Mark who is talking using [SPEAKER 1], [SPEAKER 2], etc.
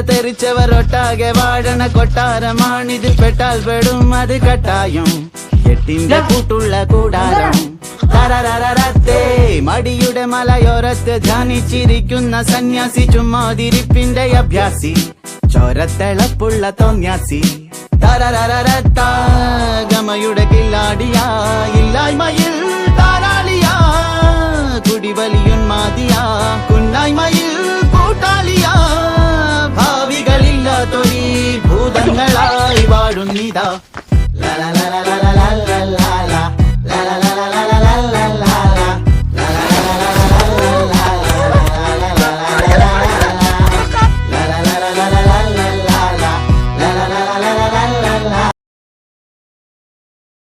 [SPEAKER 1] തെറിച്ചവർ ഒട്ടാകെ വാഴണ കൊട്ടാരമാണിതിൽ പെട്ടാൽ പെടും അത് കട്ടായം എട്ടിന്റെ കൂട്ടുള്ള കൂടാരം തരരരരത്തേ മടിയുടെ മലയോരത്ത് ധ്യാനിച്ചിരിക്കുന്ന സന്യാസി ചുമ്മാതിരിപ്പിന്റെ അഭ്യാസി ചോരത്തിളപ്പുള്ള തോന്യാസി തരരരരത്താ ഗമയുടെ കില്ലാടിയാ ഇല്ലായ്മയിൽ താരാളിയാ കുടിവലിയുന്മാതിയാ കുന്നായ്മയിൽ കൂട്ടാളിയാ ഭാവികളില്ലാത്തൊരീ ഭൂതങ്ങളായി വാഴുന്നിതാ. ല ല ല ല ല ല